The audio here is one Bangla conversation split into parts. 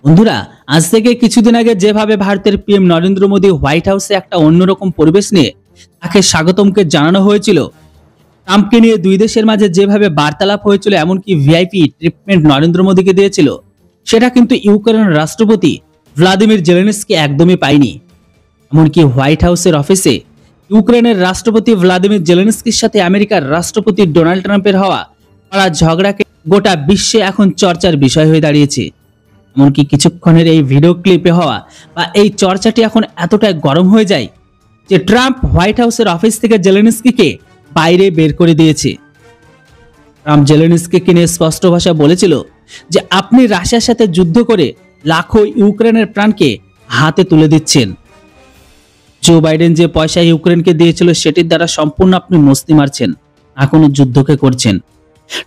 বন্ধুরা, আজ থেকে কিছুদিন আগে যেভাবে ভারতের পিএম নরেন্দ্র মোদী হোয়াইট হাউসে একটা অন্যরকম পরিবেশ নিয়ে তাকে স্বাগতমকে জানানো হয়েছিল, ট্রাম্পকে নিয়ে দুই দেশের মাঝে যেভাবে বার্তালাপ হয়েছিল, এমনকি ভিআইপি ট্রিটমেন্ট নরেন্দ্র মোদীকে দিয়েছিল, সেটা কিন্তু ইউক্রেনের রাষ্ট্রপতি ভ্লাদিমির জেলেনস্কি একদমই পায়নি। এমনকি হোয়াইট হাউসের অফিসে ইউক্রেনের রাষ্ট্রপতি ভ্লাদিমির জেলেনস্কির সাথে আমেরিকার রাষ্ট্রপতি ডোনাল্ড ট্রাম্পের হওয়া ঝগড়াকে গোটা বিশ্বে এখন চর্চার বিষয় হয়ে দাঁড়িয়েছে। এমনকি কিছুক্ষণের এই ভিডিও ক্লিপে হওয়া বা এই চর্চাটি এখন এতটাই গরম হয়ে যায় যে ট্রাম্প হোয়াইট হাউসের অফিস থেকে জেলেনস্কিকে বাইরে বের করে দিয়েছে। ট্রাম্প জেলেনস্কিকে নিয়ে স্পষ্ট ভাষায় বলেছিল যে আপনি রাশিয়ার সাথে যুদ্ধ করে লাখো ইউক্রেনের প্রাণকে হাতে তুলে দিচ্ছেন। জো বাইডেন যে পয়সা ইউক্রেনকে দিয়েছিল সেটির দ্বারা সম্পূর্ণ আপনি মস্তি মারছেন, এখনো যুদ্ধকে করছেন।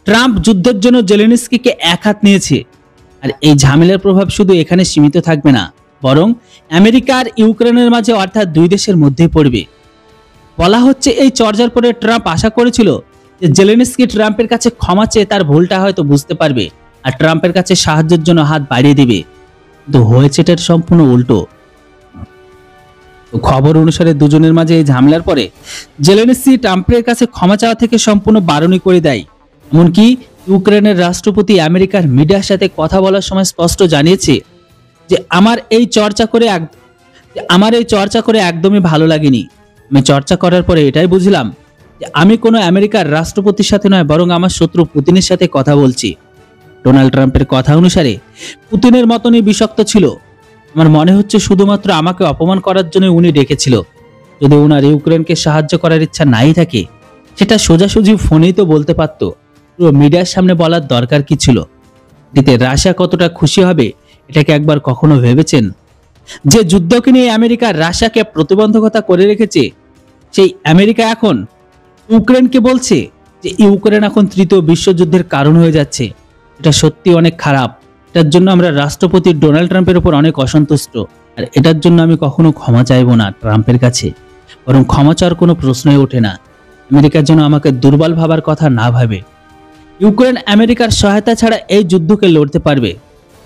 ট্রাম্প যুদ্ধের জন্য জেলেনস্কিকে এক হাত নিয়েছে। আর এই ঝামেলার প্রভাব শুধু এখানে সীমিত থাকবে না, বরং আমেরিকা আর ইউক্রেনের মাঝে অর্থাৎ দুই দেশের মধ্যেই পড়বে। বলা হচ্ছে এই চর্চার পরে ট্রাম্প আশা করেছিল যে জেলেনস্কি ট্রাম্পের কাছে ক্ষমা চেয়ে তার ভুলটা হয়তো বুঝতে পারবে আর ট্রাম্পের কাছে সাহায্যের জন্য হাত বাড়িয়ে দিবে, কিন্তু হয়েছে এটার সম্পূর্ণ উল্টো। খবর অনুসারে দুজনের মাঝে এই ঝামেলার পরে জেলেনস্কি ট্রাম্পের কাছে ক্ষমা চাওয়া থেকে সম্পূর্ণ বারণই করে দেয়। এমনকি ইউক্রেনের রাষ্ট্রপতি আমেরিকার মিডিয়ার সাথে কথা বলার সময় স্পষ্ট জানিয়েছে যে আমার এই চর্চা করে একদমই ভালো লাগেনি। আমি চর্চা করার পরে এটাই বুঝলাম যে আমি কোনো আমেরিকার রাষ্ট্রপতির সাথে নয়, বরং আমার শত্রু পুতিনের সাথে কথা বলছি। ডোনাল্ড ট্রাম্পের কথা অনুসারে পুতিনের মতনই বিষাক্ত ছিল। আমার মনে হচ্ছে শুধুমাত্র আমাকে অপমান করার জন্য উনি ডেকেছিল। যদি ওনার ইউক্রেনকে সাহায্য করার ইচ্ছা নাই থাকে, সেটা সোজাসুজি ফোনেই তো বলতে পারতো, পুরো মিডিয়ার সামনে বলার দরকার কি ছিল? এতে রাশিয়া কতটা খুশি হবে এটাকে একবার কখনো ভেবেছেন? যে যুদ্ধকে নিয়ে আমেরিকা রাশিয়াকে প্রতিবন্ধকতা করে রেখেছে, সেই আমেরিকা এখন ইউক্রেনকে বলছে যে ইউক্রেন এখন তৃতীয় বিশ্বযুদ্ধের কারণ হয়ে যাচ্ছে। এটা সত্যি অনেক খারাপ। এটার জন্য আমরা রাষ্ট্রপতি ডোনাল্ড ট্রাম্পের উপর অনেক অসন্তুষ্ট, আর এটার জন্য আমি কখনো ক্ষমা চাইবো না ট্রাম্পের কাছে, বরং ক্ষমা চাওয়ার কোনো প্রশ্নই ওঠে না। আমেরিকার জন্য আমাকে দুর্বল ভাবার কথা না ভাবে। ইউক্রেন আমেরিকার সহায়তা ছাড়া এই যুদ্ধকে লড়তে পারবে।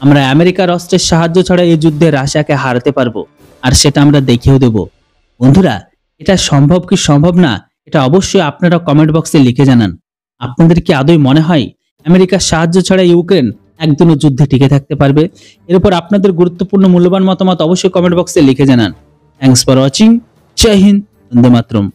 আমরা আমেরিকার অস্ত্রের সাহায্য ছাড়া এই যুদ্ধে রাশিয়াকে হারাতে পারবো, আর সেটা আমরা দেখিয়েও দেব। বন্ধুরা, এটা সম্ভব কি সম্ভব না, এটা অবশ্যই আপনারা কমেন্ট বক্সে লিখে জানান। আপনাদের কি আদৌ মনে হয় আমেরিকার সাহায্য ছাড়া ইউক্রেন একদিনও যুদ্ধে টিকে থাকতে পারবে? এর উপর আপনাদের গুরুত্বপূর্ণ মূল্যবান মতামত অবশ্যই কমেন্ট বক্সে লিখে জানান। Thanks for watching. জয় হিন্দ, বন্দে মাতরম।